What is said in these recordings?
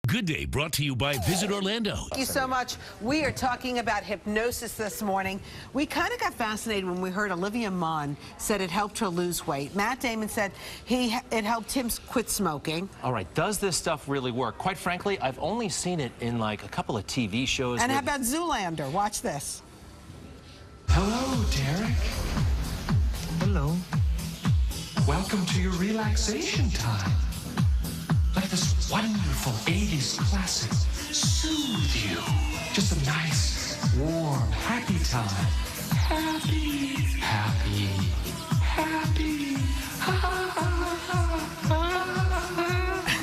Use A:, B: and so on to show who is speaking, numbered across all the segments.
A: Good Day brought to you by Visit Orlando.
B: Thank you so much. We are talking about hypnosis this morning. We kind of got fascinated when we heard Olivia Munn said it helped her lose weight. Matt Damon said it helped him quit smoking.
C: All right, does this stuff really work? Quite frankly, I've only seen it in like a couple of TV shows.
B: And how about Zoolander? Watch this.
D: Hello, Derek. Hello. Welcome to your relaxation time. Let this wonderful 80s classic soothe you. Just a nice, warm, happy time. Happy, happy, happy.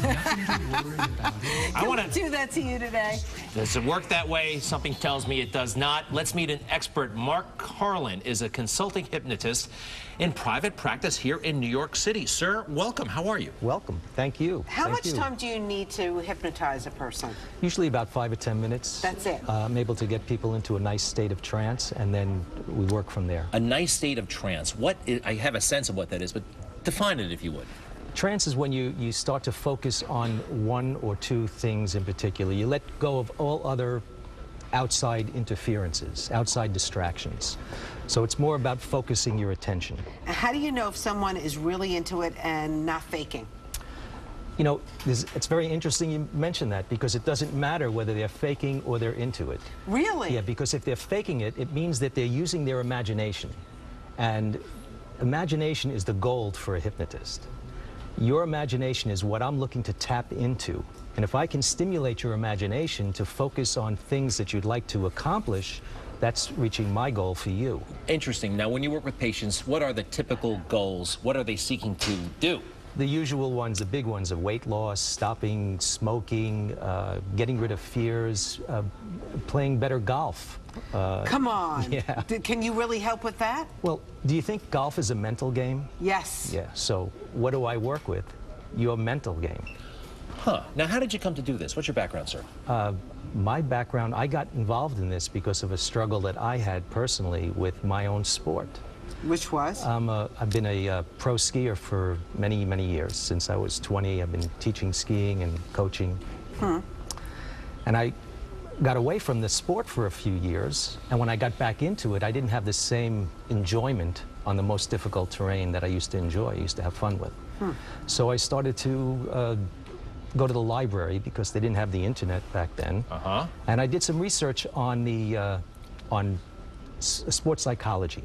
D: Nothing to worry about it.
B: I want to do that to you today.
C: Does it work that way? Something tells me it does not. Let's meet an expert. Mark Carlin is a consulting hypnotist in private practice here in New York City. Sir, welcome. How are you?
E: Welcome. Thank you.
B: How much time do you need to hypnotize a person?
E: Usually about 5 or 10 minutes.
B: That's it.
E: I'm able to get people into a nice state of trance, and then we work from there.
C: A nice state of trance. I have a sense of what that is, but define it if you would.
E: Trance is when you start to focus on one or two things in particular. You let go of all other outside interferences, outside distractions. So it's more about focusing your attention.
B: How do you know if someone is really into it and not faking?
E: You know, it's very interesting you mention that, because it doesn't matter whether they're faking or they're into it.
B: Really?
E: Yeah, because if they're faking it, it means that they're using their imagination. And imagination is the gold for a hypnotist. Your imagination is what I'm looking to tap into. And if I can stimulate your imagination to focus on things that you'd like to accomplish, that's reaching my goal for you.
C: Interesting. Now, when you work with patients, what are the typical goals? What are they seeking to do?
E: The usual ones, the big ones, are weight loss, stopping smoking, getting rid of fears, playing better golf.
B: Come on.
E: Yeah.
B: Can you really help with that?
E: Well, do you think golf is a mental game?
B: Yes.
E: Yeah, so what do I work with? Your mental game.
C: Huh. Now, how did you come to do this? What's your background, sir?
E: My background, I got involved in this because of a struggle that I had personally with my own sport.
B: Which was?
E: I've been a pro skier for many, many years. Since I was 20, I've been teaching skiing and coaching. And I got away from the sport for a few years, and when I got back into it, I didn't have the same enjoyment on the most difficult terrain that I used to enjoy, I used to have fun with. So I started to go to the library, because they didn't have the internet back then. And I did some research on sports psychology.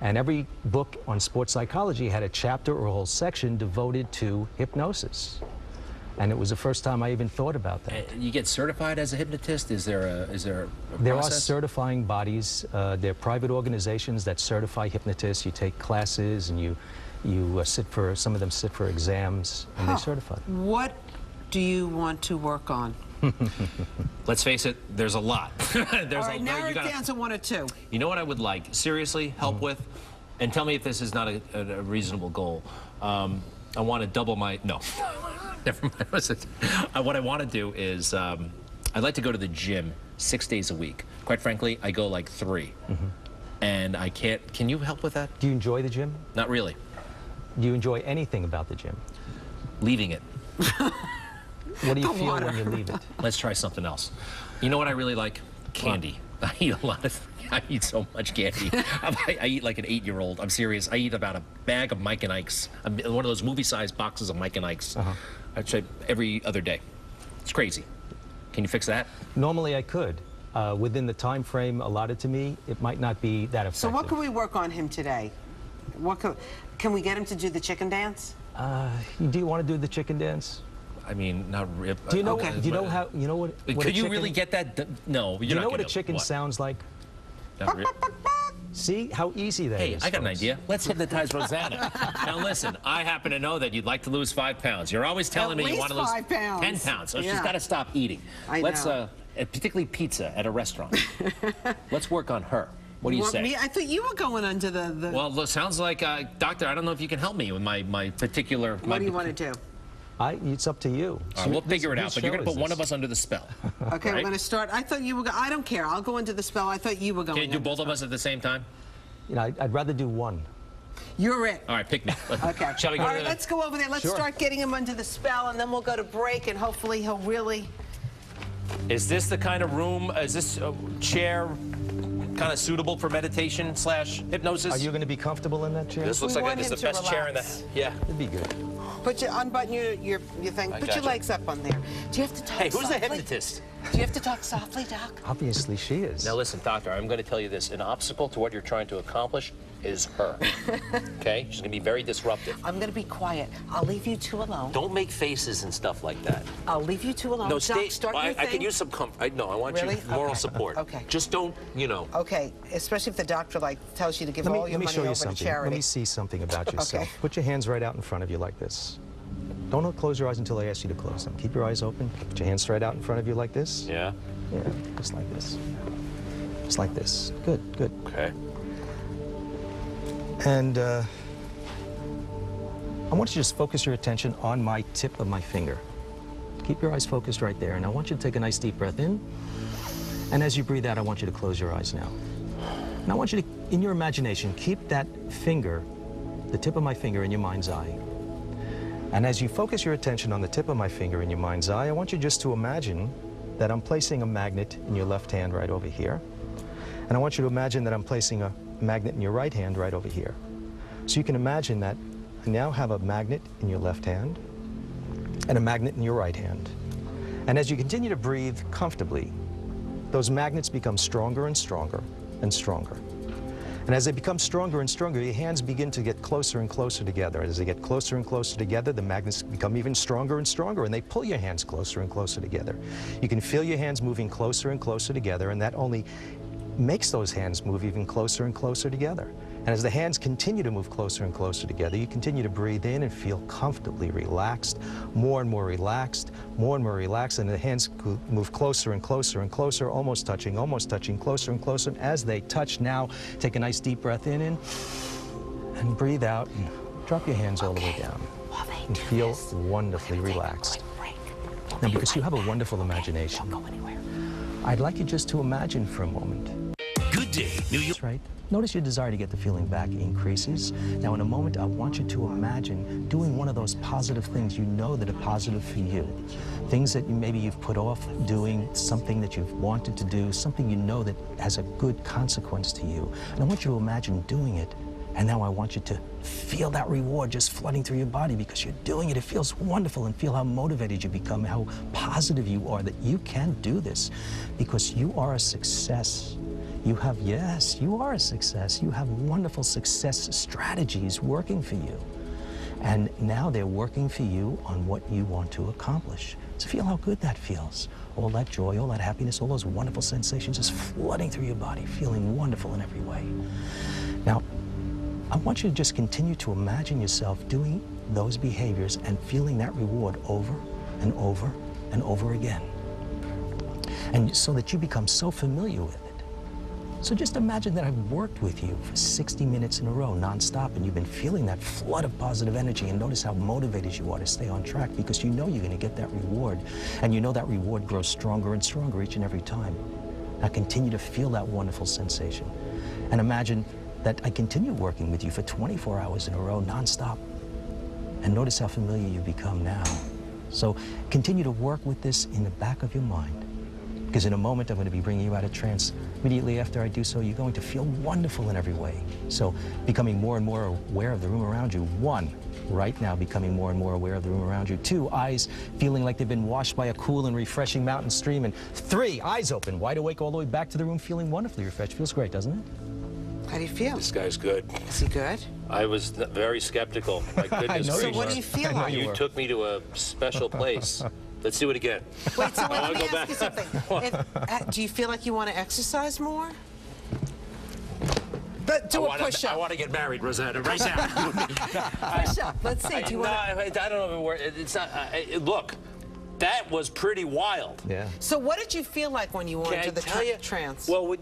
E: And every book on sports psychology had a chapter or a whole section devoted to hypnosis. And it was the first time I even thought about that.
C: You get certified as a hypnotist? Is there a
E: There are
C: process?
E: certifying bodies. They're private organizations that certify hypnotists. You take classes, and you sit for, some of them sit for exams, and they certify.
B: What do you want to work on?
C: Let's face it, there's a lot.
B: All right, narrow it down to one or two.
C: You know what I would like, seriously, help with? And tell me if this is not a reasonable goal. I want to double my, no, never mind. What I want to do is, I'd like to go to the gym 6 days a week. Quite frankly, I go like 3. And I can't, can you help with that?
E: Do you enjoy the gym?
C: Not really.
E: Do you enjoy anything about the gym?
C: Leaving it.
E: What do you feel when you leave it?
C: Let's try something else. You know what I really like? Candy. I eat a lot of, I eat so much candy. I eat like an 8-year-old. I'm serious. I eat about a bag of Mike and Ike's. One of those movie-sized boxes of Mike and Ike's. I'd say every other day. It's crazy. Can you fix that?
E: Normally I could. Within the time frame allotted to me, it might not be that effective.
B: So what can we work on him today? Can we get him to do the chicken dance?
E: Do you want to do the chicken dance?
C: I mean, not really.
E: Do you know? Do you know how? You know what?
C: Could you really get that? No,
E: do you know what a chicken sounds like? See how easy that is.
C: Hey, I got an idea. Let's hypnotize Rosanna. Now listen, I happen to know that you'd like to lose 5 pounds. You're always telling me you want to lose
B: 5 pounds.
C: 10 pounds. So she's got to stop eating.
B: Let's
C: particularly pizza at a restaurant. Let's work on her. What do you say?
B: Me? I thought you were going under the...
C: Well, look, sounds like, doctor, I don't know if you can help me with my particular...
B: What do you want to do?
E: It's up to you.
C: All right, we'll figure it out, but you're going to put one of us under the spell.
B: Okay, we're going to start. I thought you were I don't care. I'll go into the spell. I thought you were going.
C: Can you do both of us at the same time?
E: You know, I'd rather do one.
B: You're it.
C: All right, pick me.
B: Okay.
C: Shall we go
B: All
C: to
B: right,
C: the...
B: let's go over there. Let's start getting him under the spell, and then we'll go to break, and hopefully he'll really...
C: Is this the kind of room, is this chair kind of suitable for meditation / hypnosis?
E: Are you going to be comfortable in that chair?
C: This looks
B: We
C: like
B: want
C: it's the
B: him to
C: best chair in the...
B: relax.
C: Yeah.
E: It'd be good.
B: Unbutton your thing. Put your
C: gotcha.
B: legs up on there. Do you have to talk
C: Hey, who's the
B: softly?
C: hypnotist?
B: Do you have to talk softly, Doc?
E: Obviously, she is.
C: Now listen, doctor, I'm going to tell you this. An obstacle to what you're trying to accomplish is her. Okay? She's going to be very disruptive.
B: I'm going to be quiet. I'll leave you two alone.
C: Don't make faces and stuff like that.
B: I'll leave you two alone.
C: No,
B: Doc,
C: stay.
B: start
C: I
B: your thing.
C: can use some comfort. No, I want
B: Really?
C: you moral
B: Okay.
C: support.
B: Okay.
C: Just don't, you know.
B: Okay, especially if the doctor tells you to give all your
E: Let me
B: money
E: show you
B: over to
E: something.
B: charity.
E: Let me see something about yourself.
B: Okay.
E: Put your hands right out in front of you like this. Don't close your eyes until I ask you to close them. Keep your eyes open. Put your hands straight out in front of you like this.
C: Yeah.
E: Yeah, just like this. Just like this. Good, good.
C: Okay.
E: And I want you to just focus your attention on my tip of my finger. Keep your eyes focused right there. And I want you to take a nice deep breath in. And as you breathe out, I want you to close your eyes now. And I want you to, in your imagination, keep that finger, the tip of my finger, in your mind's eye. And as you focus your attention on the tip of my finger in your mind's eye, I want you just to imagine that I'm placing a magnet in your left hand right over here. And I want you to imagine that I'm placing a magnet in your right hand right over here. So you can imagine that I now have a magnet in your left hand and a magnet in your right hand. And as you continue to breathe comfortably, those magnets become stronger and stronger and stronger. And as they become stronger and stronger, your hands begin to get closer and closer together. As they get closer and closer together, the magnets become even stronger and stronger, and they pull your hands closer and closer together. You can feel your hands moving closer and closer together, and that only makes those hands move even closer and closer together. And as the hands continue to move closer and closer together, you continue to breathe in and feel comfortably relaxed, more and more relaxed, more and more relaxed, and the hands move closer and closer and closer, almost touching, closer and closer. And as they touch now, take a nice deep breath in and breathe out, and drop your hands all the way down. And feel wonderfully relaxed. Now, because you have a wonderful imagination, I'd like you just to imagine for a moment.
A: Good day, New York.
E: That's right. Notice your desire to get the feeling back increases. Now, in a moment, I want you to imagine doing one of those positive things you know that are positive for you. Things that maybe you've put off doing, something that you've wanted to do, something you know that has a good consequence to you. And I want you to imagine doing it. And now I want you to feel that reward just flooding through your body because you're doing it. It feels wonderful, and feel how motivated you become, how positive you are that you can do this because you are a success. You have, yes, you are a success. You have wonderful success strategies working for you. And now they're working for you on what you want to accomplish. So feel how good that feels. All that joy, all that happiness, all those wonderful sensations just flooding through your body, feeling wonderful in every way. Now, I want you to just continue to imagine yourself doing those behaviors and feeling that reward over and over and over again. And so that you become so familiar with it. So just imagine that I've worked with you for 60 minutes in a row, nonstop, and you've been feeling that flood of positive energy, and notice how motivated you are to stay on track because you know you're going to get that reward, and you know that reward grows stronger and stronger each and every time. Now continue to feel that wonderful sensation, and imagine that I continue working with you for 24 hours in a row, nonstop, and notice how familiar you become now. So continue to work with this in the back of your mind. Because in a moment, I'm going to be bringing you out of trance. Immediately after I do so, you're going to feel wonderful in every way. So becoming more and more aware of the room around you. 1, right now, becoming more and more aware of the room around you. 2, eyes feeling like they've been washed by a cool and refreshing mountain stream. And 3, eyes open, wide awake all the way back to the room, feeling wonderfully refreshed. Feels great, doesn't it?
B: How do you feel?
C: This guy's good.
B: Is he good?
C: I was very skeptical. My goodness
E: I know
C: gracious.
B: So what do you feel like?
C: You took me to a special place. Let's do it again.
B: Wait, so let me
C: go
B: ask
C: back.
B: you something. Do you feel like you want to exercise more? But do a push-up.
C: I want to get married, Rosetta, right now.
B: Push-up. Let's see. Do you want to...
C: I don't know if it's not. Look, that was pretty wild.
E: Yeah.
B: So what did you feel like when you went
C: Can
B: into
C: I
B: the
C: tell you?
B: trance?
C: Well,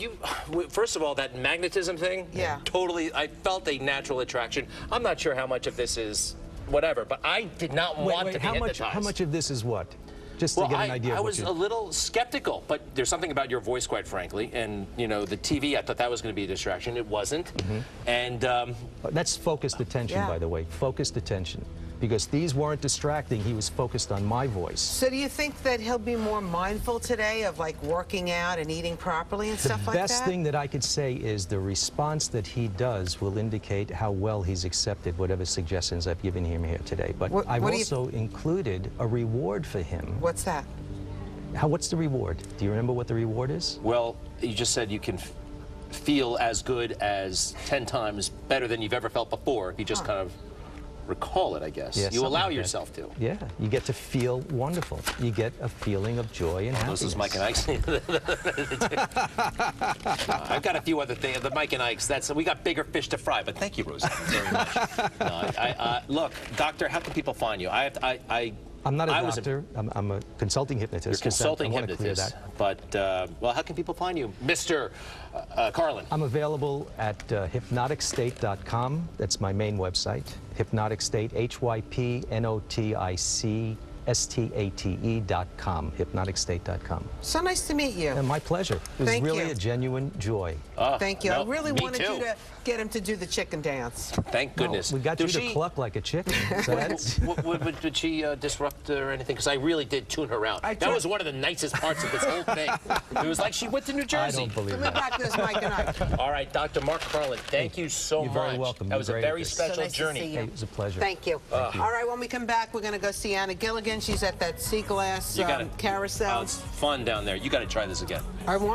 C: first of all, that magnetism thing.
B: Yeah.
C: Totally. I felt a natural attraction. I'm not sure how much of this is whatever, but I did not want to be hypnotized.
E: How much of this is what? just to get an idea.
F: I
E: of what
F: was
E: you...
F: a little skeptical, but there's something about your voice, quite frankly, and you know the TV. I thought that was going to be a distraction. It wasn't, and
E: That's focused attention, by the way. Focused attention. Because these weren't distracting, he was focused on my voice.
B: So do you think that he'll be more mindful today of like working out and eating properly and stuff like that?
E: The best thing that I could say is the response that he does will indicate how well he's accepted whatever suggestions I've given him here today. But I've also included a reward for him.
B: What's that?
E: What's the reward? Do you remember what the reward is?
F: well, you just said you can feel as good as 10 times better than you've ever felt before. You just kind of recall it, I guess.
E: Yeah,
F: you allow
E: like
F: yourself to.
E: Yeah, you get to feel wonderful. You get a feeling of joy and happiness.
F: This is Mike and Ike's. I've got a few other things. The Mike and Ike's, we got bigger fish to fry, but thank you, Roseanne, very much. Look, doctor, how can people find you?
E: I'm not a doctor. I'm a consulting hypnotist.
F: You're a consulting
E: I hypnotist.
F: hypnotist. But, well, how can people find you? Mr. Carlin.
E: I'm available at hypnoticstate.com. That's my main website. Hypnotic State, HYPNOTICSTATE.com. Hypnoticstate.com.
B: So nice to meet you.
E: And my pleasure. It was
B: Thank
E: really
B: you.
E: a genuine joy.
B: Thank you.
F: No,
B: I really
F: me
B: wanted
F: too.
B: you to get him to do the chicken dance.
F: Thank goodness.
E: We got you to cluck like a chicken. So that's...
F: Did she disrupt or anything? Because I really did tune her out. That was one of the nicest parts of this whole thing. It was like she went to New Jersey.
E: I don't believe
B: Let me
E: that.
B: back this Mike and Ike.
F: All right, Dr. Mark Carlin, thank you so much.
E: You're very welcome.
F: That was a
E: You're
F: very
E: great.
F: special
B: So nice to
F: journey.
B: see you.
E: Hey, it was a pleasure.
B: Thank you. All right, when we come back, we're going to go see Anna Gilligan. She's at that sea glass carousel.
F: It's fun down there. You got to try this again.
B: I want